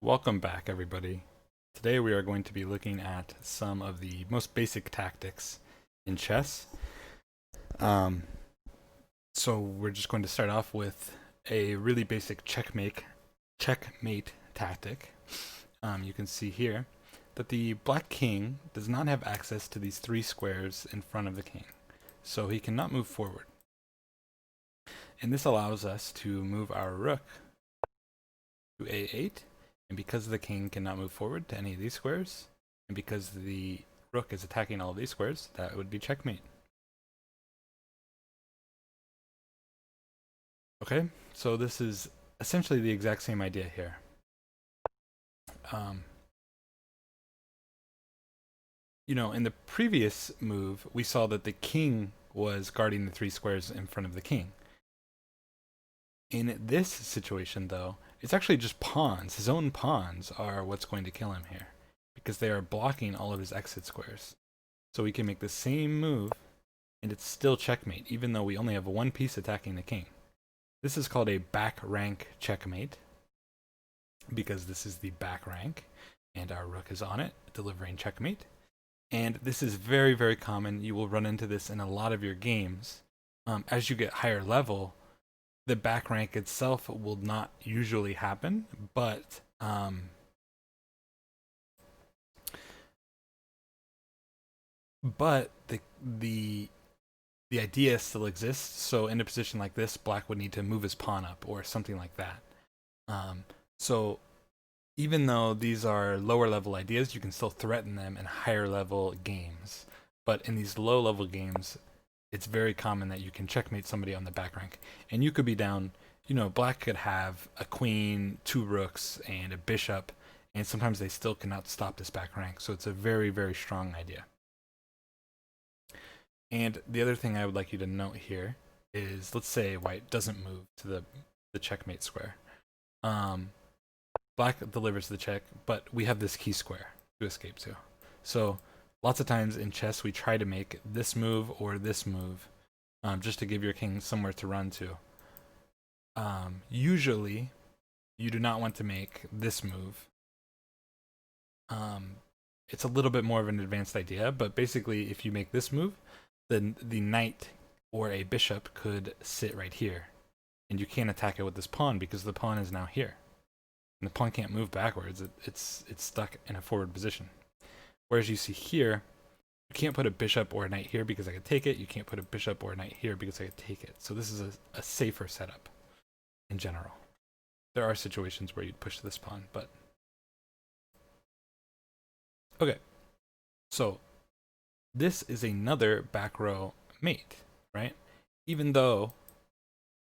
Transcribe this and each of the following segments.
Welcome back, everybody. Today we are going to be looking at some of the most basic tactics in chess. Um, so we're just going to start off with a really basic checkmate tactic. You can see here that the black king does not have access to these three squares in front of the king, so he cannot move forward. And this allows us to move our rook to a8. And because the king cannot move forward to any of these squares, and because the rook is attacking all of these squares, that would be checkmate. Okay, so this is essentially the exact same idea here. Um, in the previous move, we saw that the king was guarding the three squares in front of the king. In this situation, though, it's actually just pawns. His own pawns are what's going to kill him here, because they are blocking all of his exit squares. So we can make the same move, and it's still checkmate, even though we only have one piece attacking the king. This is called a back rank checkmate, because this is the back rank, and our rook is on it, delivering checkmate. And this is very, very common. You will run into this in a lot of your games. As you get higher level, the back rank itself will not usually happen, but the idea still exists. So in a position like this, black would need to move his pawn up or something like that. So even though these are lower level ideas, you can still threaten them in higher level games. But in these low level games, it's very common that you can checkmate somebody on the back rank. And you could be down, black could have a queen, two rooks, and a bishop, and sometimes they still cannot stop this back rank. So it's a very, very strong idea. And the other thing I would like you to note here is, let's say white doesn't move to the checkmate square. Black delivers the check, but we have this key square to escape to. So lots of times in chess, we try to make this move or this move just to give your king somewhere to run to. Usually, you do not want to make this move. It's a little bit more of an advanced idea, but basically, if you make this move, then the knight or a bishop could sit right here, and you can't attack it with this pawn because the pawn is now here. And the pawn can't move backwards. It's stuck in a forward position. Whereas you see here, you can't put a bishop or a knight here because I could take it. You can't put a bishop or a knight here because I could take it. So this is a safer setup in general. There are situations where you'd push this pawn, but... Okay, so this is another back row mate, right? Even though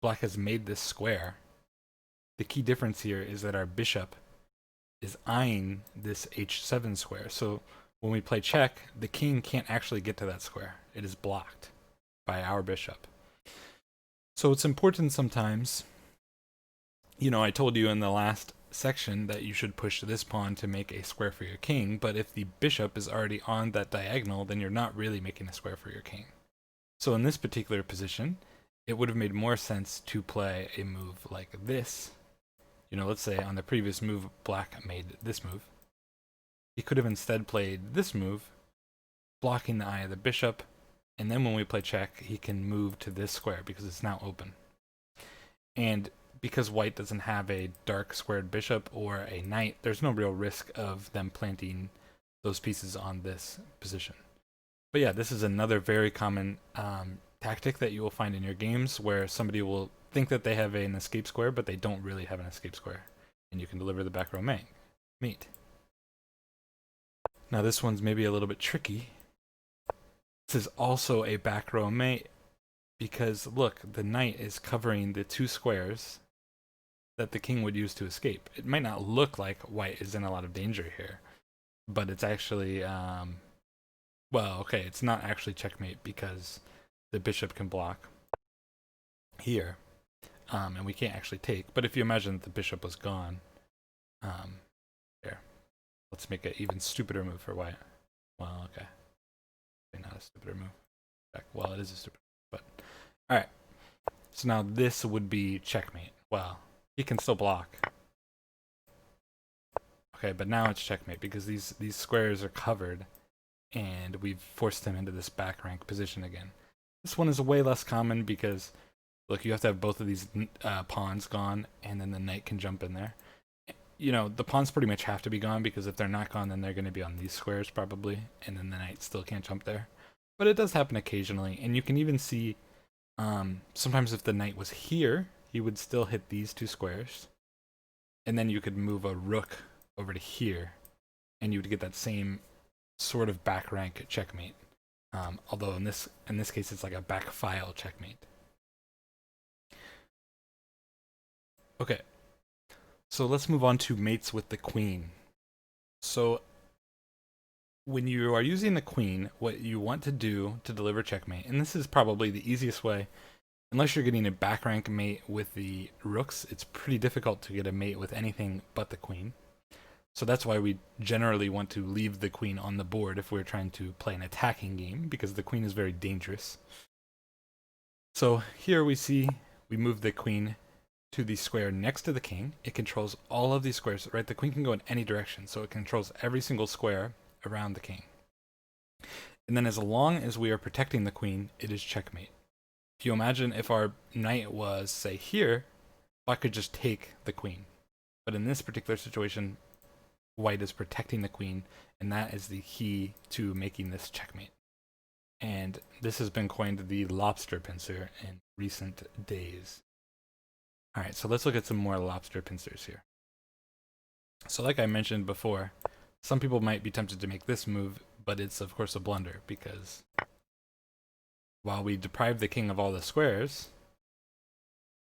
black has made this square, the key difference here is that our bishop is eyeing this h7 square. So when we play check, the king can't actually get to that square. It is blocked by our bishop. So it's important sometimes, I told you in the last section that you should push this pawn to make a square for your king, but if the bishop is already on that diagonal, then you're not really making a square for your king. So in this particular position, it would have made more sense to play a move like this. Let's say on the previous move, black made this move. He could have instead played this move, blocking the eye of the bishop, and then when we play check, he can move to this square because it's now open. And because white doesn't have a dark squared bishop or a knight, there's no real risk of them planting those pieces on this position. But yeah, this is another very common tactic that you will find in your games where somebody will think that they have an escape square, but they don't really have an escape square. And you can deliver the back row mate. Now this one's maybe a little bit tricky. This is also a back row mate because look, the knight is covering the two squares that the king would use to escape. It might not look like white is in a lot of danger here, but it's actually, it's not actually checkmate because the bishop can block here, and we can't actually take. But if you imagine that the bishop was gone, here, let's make an even stupider move for white. Well, okay, not a stupider move. Well, it is a stupid move, but all right. So now this would be checkmate. Well, he can still block. Okay, but now it's checkmate because these squares are covered, and we've forced him into this back rank position again. This one is way less common because, look, you have to have both of these pawns gone, and then the knight can jump in there. You know, the pawns pretty much have to be gone because if they're not gone, then they're going to be on these squares probably, and then the knight still can't jump there. But it does happen occasionally, and you can even see sometimes if the knight was here, he would still hit these two squares, and then you could move a rook over to here, and you would get that same sort of back rank checkmate. Although in this case, it's like a back file checkmate. Okay, so let's move on to mates with the queen. So when you are using the queen, what you want to do to deliver checkmate, and this is probably the easiest way, unless you're getting a back rank mate with the rooks, it's pretty difficult to get a mate with anything but the queen. So that's why we generally want to leave the queen on the board if we're trying to play an attacking game, because the queen is very dangerous. So here we see we move the queen to the square next to the king. It controls all of these squares, right? The queen can go in any direction, so it controls every single square around the king. And then as long as we are protecting the queen, it is checkmate. If you imagine if our knight was, say, here, black could just take the queen. But in this particular situation, white is protecting the queen, and that is the key to making this checkmate. And this has been coined the Lobster pincer in recent days. All right, so let's look at some more Lobster pincers here. So like I mentioned before, some people might be tempted to make this move, but it's of course a blunder because while we deprived the king of all the squares,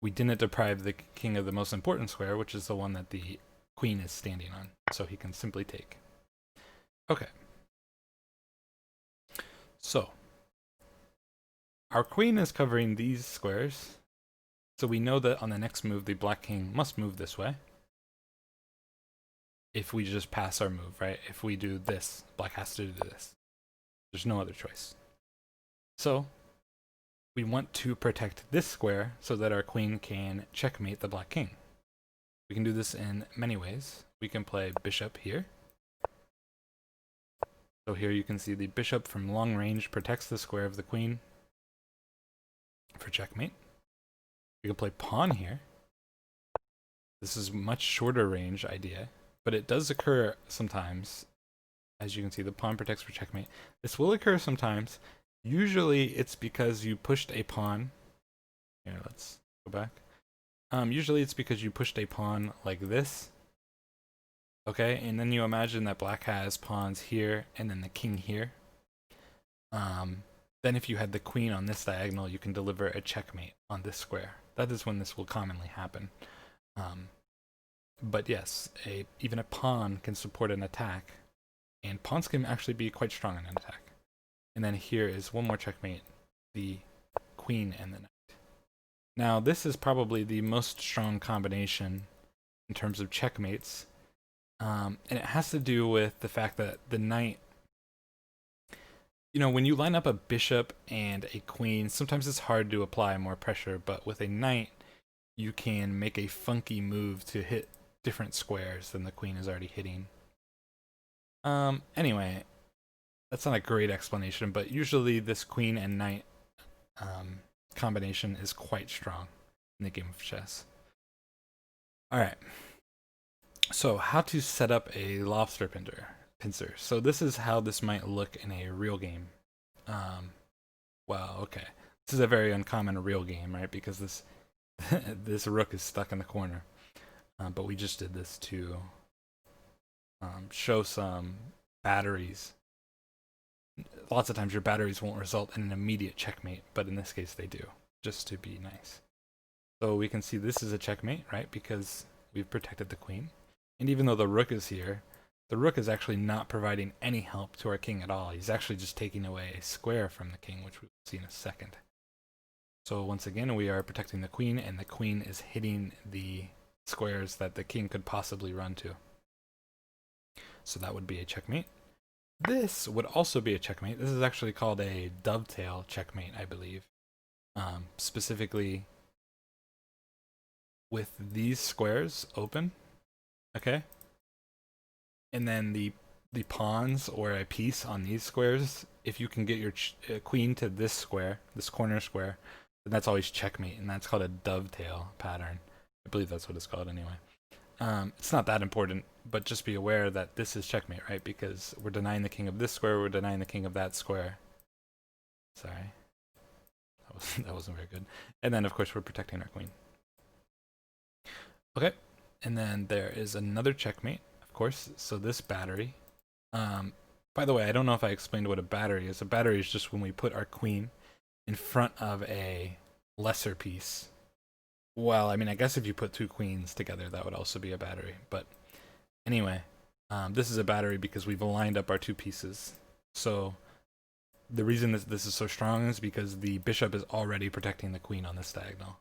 we didn't deprive the king of the most important square, which is the one that the queen is standing on, so he can simply take. Okay. So, our queen is covering these squares, so we know that on the next move, the black king must move this way. If we just pass our move, right? If we do this, black has to do this. There's no other choice. So, we want to protect this square so that our queen can checkmate the black king. We can do this in many ways. We can play bishop here. So here you can see the bishop from long range protects the square of the queen for checkmate. We can play pawn here. This is much shorter range idea, but it does occur sometimes. As you can see, the pawn protects for checkmate. This will occur sometimes. Usually it's because you pushed a pawn. Here, let's go back. Usually it's because you pushed a pawn like this. Okay, and then you imagine that black has pawns here and then the king here. Then if you had the queen on this diagonal, you can deliver a checkmate on this square. That is when this will commonly happen. But yes, even a pawn can support an attack, and pawns can actually be quite strong in an attack. And then here is one more checkmate, the queen and the knight. Now this is probably the most strong combination in terms of checkmates, and it has to do with the fact that the knight, you know, when you line up a bishop and a queen, sometimes it's hard to apply more pressure, but with a knight, you can make a funky move to hit different squares than the queen is already hitting. Anyway, that's not a great explanation, but usually this queen and knight combination is quite strong in the game of chess. All right. So how to set up a lobster pincer. So this is how this might look in a real game. Well, okay. This is a very uncommon real game, right? Because this this rook is stuck in the corner. But we just did this to show some batteries. Lots of times your batteries won't result in an immediate checkmate, but in this case they do, just to be nice. So we can see this is a checkmate, right? Because we've protected the queen. And even though the rook is here, the rook is actually not providing any help to our king at all. He's actually just taking away a square from the king, which we'll see in a second. So once again, we are protecting the queen, and the queen is hitting the squares that the king could possibly run to. So that would be a checkmate. This would also be a checkmate. This is actually called a dovetail checkmate, I believe. Specifically with these squares open. Okay? and then the pawns or a piece on these squares, if you can get your queen to this square, this corner square, then that's always checkmate, and that's called a dovetail pattern. I believe that's what it's called anyway. It's not that important, but just be aware that this is checkmate, right? Because we're denying the king of this square, we're denying the king of that square. Sorry. That wasn't very good. And then, of course, we're protecting our queen. Okay, and then there is another checkmate, of course. So this battery. By the way, I don't know if I explained what a battery is. A battery is just when we put our queen in front of a lesser piece. Well, I mean, I guess if you put two queens together, that would also be a battery. But anyway, this is a battery because we've aligned up our two pieces. So the reason that this is so strong is because the bishop is already protecting the queen on this diagonal,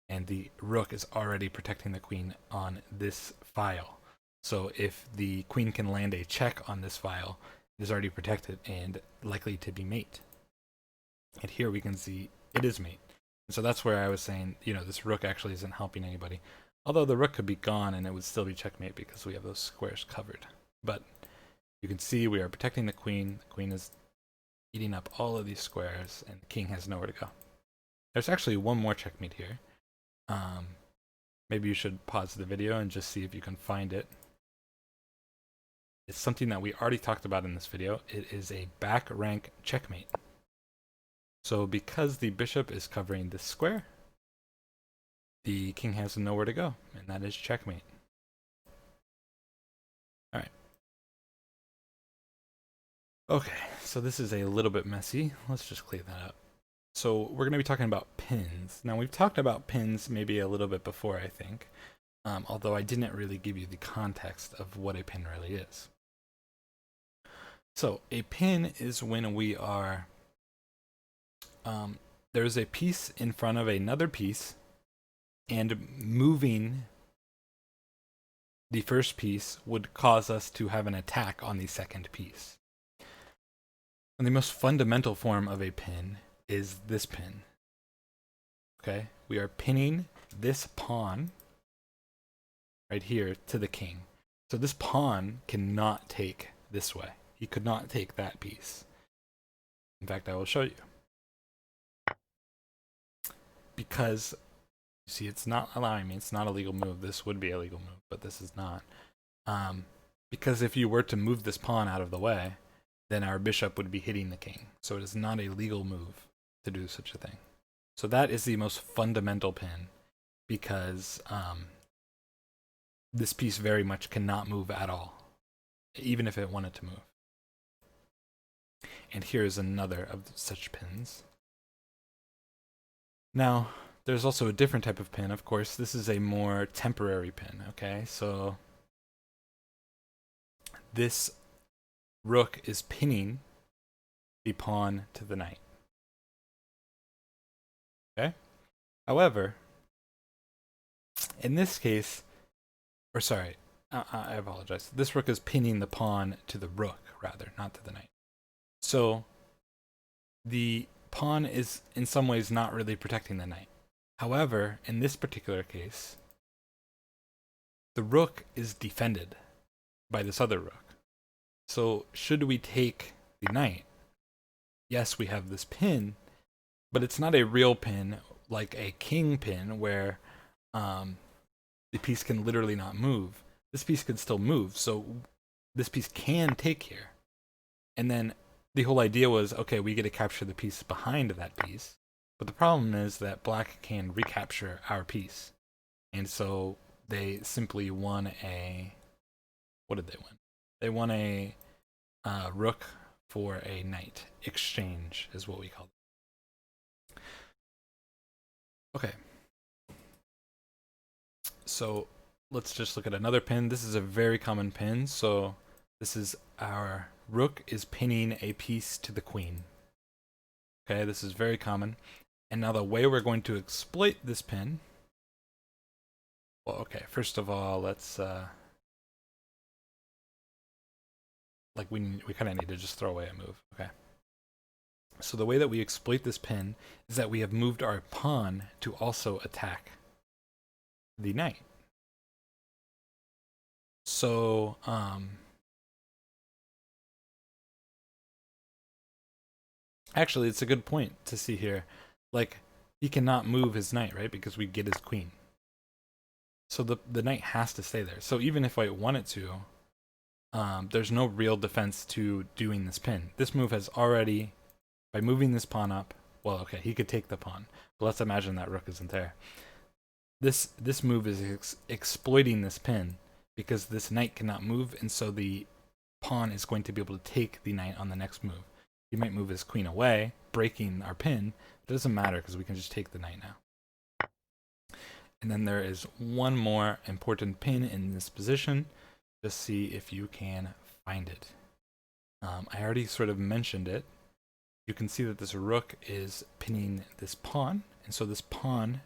and the rook is already protecting the queen on this file. So if the queen can land a check on this file, it is already protected and likely to be mate. And here we can see it is mate. And so that's where I was saying, you know, this rook actually isn't helping anybody. Although the rook could be gone and it would still be checkmate because we have those squares covered. But you can see we are protecting the queen. The queen is eating up all of these squares, and the king has nowhere to go. There's actually one more checkmate here. Maybe you should pause the video and just see if you can find it. It's something that we already talked about in this video. It is a back rank checkmate. So because the bishop is covering this square, the king has nowhere to go, and that is checkmate. All right. Okay, so this is a little bit messy. Let's just clean that up. So we're going to be talking about pins. Now, we've talked about pins maybe a little bit before, I think, although I didn't really give you the context of what a pin really is. So a pin is when we are, there's a piece in front of another piece, and moving the first piece would cause us to have an attack on the second piece. And the most fundamental form of a pin is this pin. Okay, we are pinning this pawn right here to the king. So this pawn cannot take this way. He could not take that piece. In fact, I will show you. Because, you see, it's not allowing me. It's not a legal move. This would be a legal move, but this is not. Because if you were to move this pawn out of the way, then our bishop would be hitting the king. So it is not a legal move to do such a thing. So that is the most fundamental pin, because this piece very much cannot move at all, even if it wanted to move. And here's another of such pins. Now, there's also a different type of pin, of course. This is a more temporary pin, okay? So this rook is pinning the pawn to the knight. Okay? However, in this case, or sorry, I apologize. This rook is pinning the pawn to the rook, rather, not to the knight. So the pawn is in some ways not really protecting the knight. However, in this particular case, the rook is defended by this other rook. So should we take the knight? Yes, we have this pin, but it's not a real pin like a king pin where the piece can literally not move. This piece can still move, so this piece can take here. And then the whole idea was, okay, we get to capture the piece behind that piece. But the problem is that black can recapture our piece. And so they simply won a... What did they win? They won a rook for a knight. Exchange is what we call it. Okay. So let's just look at another pin. This is a very common pin. So this is our rook is pinning a piece to the queen. Okay, this is very common. And now the way we're going to exploit this pin... Well, okay, first of all, let's... we kind of need to just throw away a move. Okay. So the way that we exploit this pin is that we have moved our pawn to also attack the knight. So Actually, it's a good point to see here. Like, he cannot move his knight, right? Because we get his queen. So the knight has to stay there. So even if White wanted to, there's no real defense to doing this pin. This move has already, by moving this pawn up, well, okay, he could take the pawn, but let's imagine that rook isn't there. This move is exploiting this pin because this knight cannot move, and so the pawn is going to be able to take the knight on the next move. He might move his queen away, breaking our pin. It doesn't matter because we can just take the knight now. And then there is one more important pin in this position. Just see if you can find it. I already sort of mentioned it. You can see that this rook is pinning this pawn, and so this pawn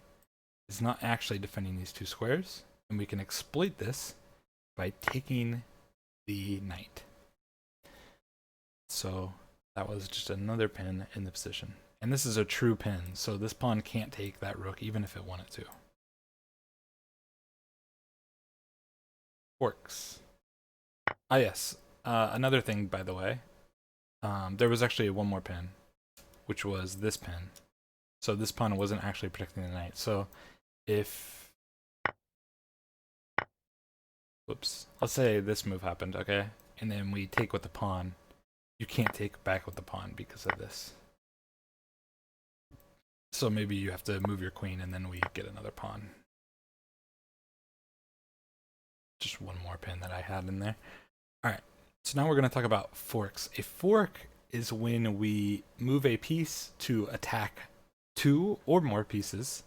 is not actually defending these two squares, and we can exploit this by taking the knight. So that was just another pin in the position. And this is a true pin, so this pawn can't take that rook even if it wanted to. Forks. Ah yes, another thing by the way, there was actually one more pin, which was this pin. So this pawn wasn't actually protecting the knight. So if, whoops, let's say this move happened, okay? And then we take with the pawn. You can't take back with the pawn because of this. So maybe you have to move your queen and then we get another pawn. Just one more pin that I had in there. All right, so now we're going to talk about forks. A fork is when we move a piece to attack two or more pieces,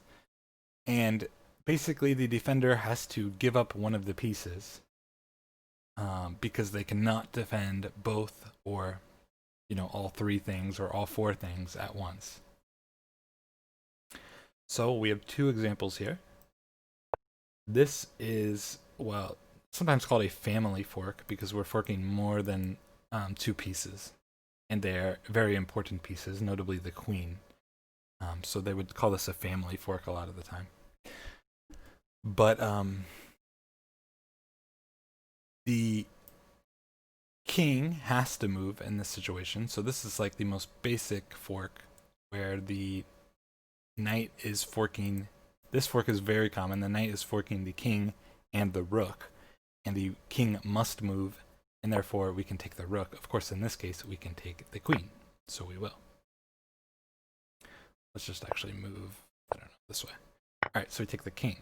and basically the defender has to give up one of the pieces because they cannot defend both or, you know, all three things or all four things at once. So we have two examples here. This is, well, sometimes called a family fork because we're forking more than two pieces, and they're very important pieces, notably the queen. So they would call this a family fork a lot of the time. But the king has to move in this situation. So this is like the most basic fork where the knight is forking. This fork is very common. The knight is forking the king and the rook, and the king must move, and therefore we can take the rook. Of course, in this case, we can take the queen, so we will. Let's just actually move, I don't know, this way. All right, so we take the king.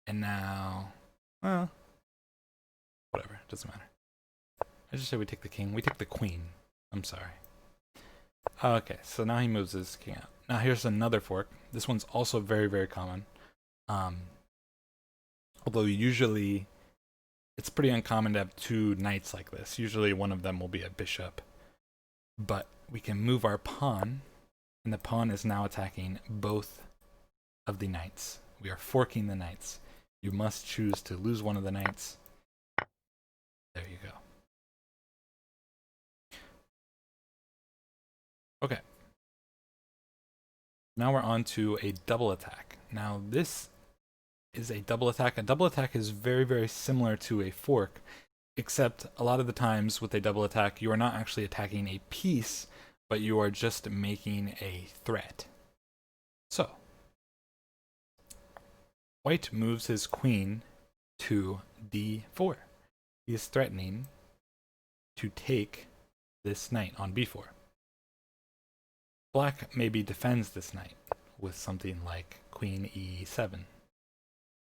And now, well, whatever, doesn't matter. I just say we take the king. We take the queen. I'm sorry. Okay, so now he moves his king out. Now here's another fork. This one's also very, very common. Although usually it's pretty uncommon to have two knights like this. Usually one of them will be a bishop. But we can move our pawn, and the pawn is now attacking both of the knights. We are forking the knights. You must choose to lose one of the knights. There you go. Okay. Now we're on to a double attack. Now this is a double attack. A double attack is very, very similar to a fork, except a lot of the times with a double attack, you are not actually attacking a piece, but you are just making a threat. So, White moves his queen to d4. He is threatening to take this knight on b4. Black maybe defends this knight with something like queen e7.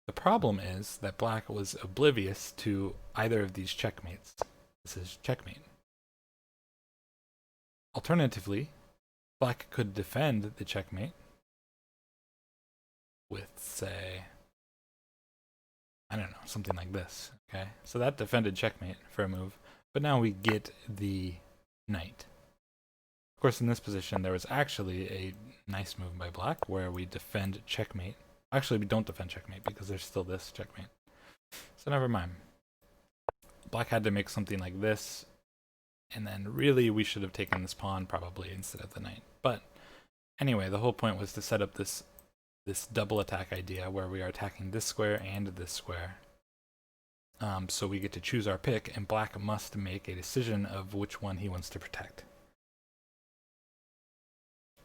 The problem is that Black was oblivious to either of these checkmates. This is checkmate. Alternatively, Black could defend the checkmate with, say, I don't know, something like this. Okay, so that defended checkmate for a move, but now we get the knight. Of course, in this position, there was actually a nice move by Black where we defend checkmate. Actually, we don't defend checkmate because there's still this checkmate. So never mind. Black had to make something like this, and then really we should have taken this pawn probably instead of the knight. But anyway, the whole point was to set up this double attack idea where we are attacking this square and this square. So we get to choose our pick, and Black must make a decision of which one he wants to protect.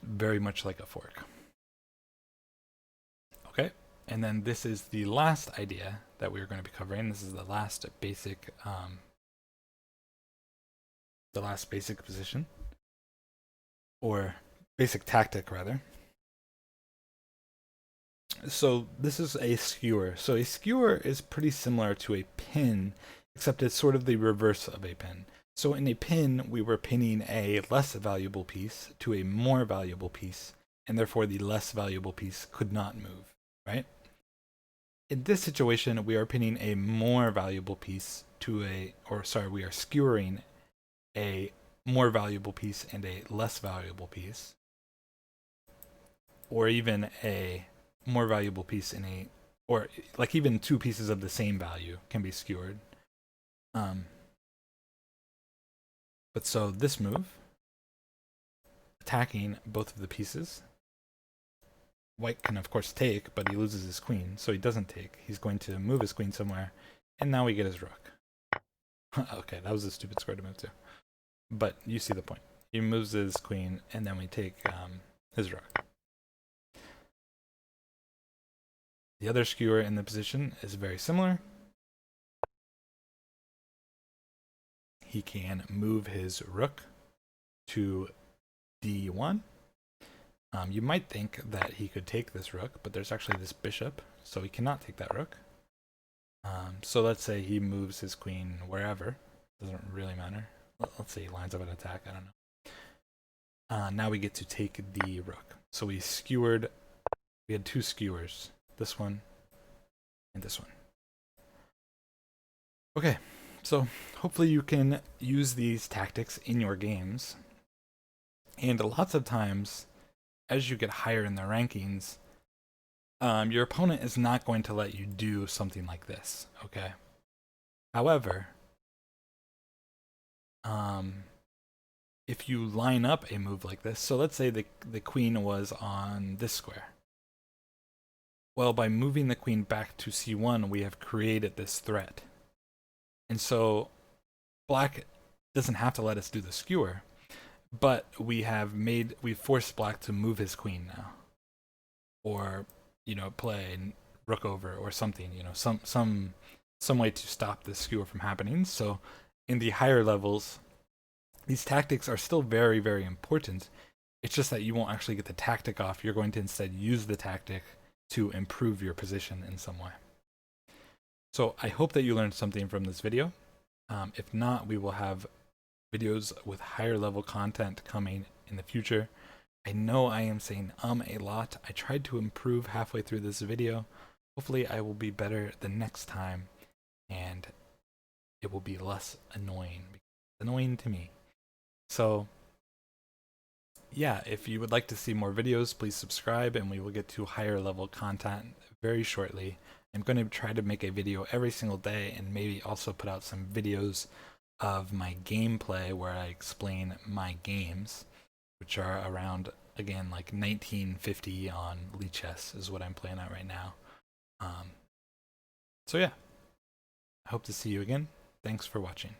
very much like a fork. Okay, and then this is the last idea that we're going to be covering. This is the last basic position, or basic tactic rather. So this is a skewer. So a skewer is pretty similar to a pin, except it's sort of the reverse of a pin. So in a pin, we were pinning a less valuable piece to a more valuable piece, and therefore the less valuable piece could not move, right? In this situation, we are pinning a more valuable piece to we are skewering a more valuable piece and a less valuable piece, or even a more valuable piece or like even two pieces of the same value can be skewered. But so this move, attacking both of the pieces, white can of course take, but he loses his queen, so he doesn't take. He's going to move his queen somewhere, and now we get his rook. Okay, that was a stupid square to move to. But you see the point. He moves his queen, and then we take his rook. The other skewer in the position is very similar. He can move his rook to d1. You might think that he could take this rook, but there's actually this bishop, so he cannot take that rook. So let's say he moves his queen wherever. Doesn't really matter. Let's say he lines up an attack. I don't know. Now we get to take the rook. So we had two skewers. This one and this one. Okay, so hopefully you can use these tactics in your games. And lots of times, as you get higher in the rankings, your opponent is not going to let you do something like this, okay? However, if you line up a move like this, so let's say the queen was on this square. Well, by moving the queen back to c1, we have created this threat. And so black doesn't have to let us do the skewer, but we've forced black to move his queen now. Or, play rook over or something, some way to stop this skewer from happening. So in the higher levels, these tactics are still very, very important. It's just that you won't actually get the tactic off. You're going to instead use the tactic to improve your position in some way. So I hope that you learned something from this video. If not, we will have videos with higher level content coming in the future. I know I am saying a lot. I tried to improve halfway through this video. Hopefully I will be better the next time, and it will be less annoying. It's annoying to me. So yeah, if you would like to see more videos, please subscribe, and we will get to higher level content very shortly. I'm going to try to make a video every single day, and maybe also put out some videos of my gameplay where I explain my games, which are around, again, like 1950 on Lichess is what I'm playing at right now. So yeah, I hope to see you again. Thanks for watching.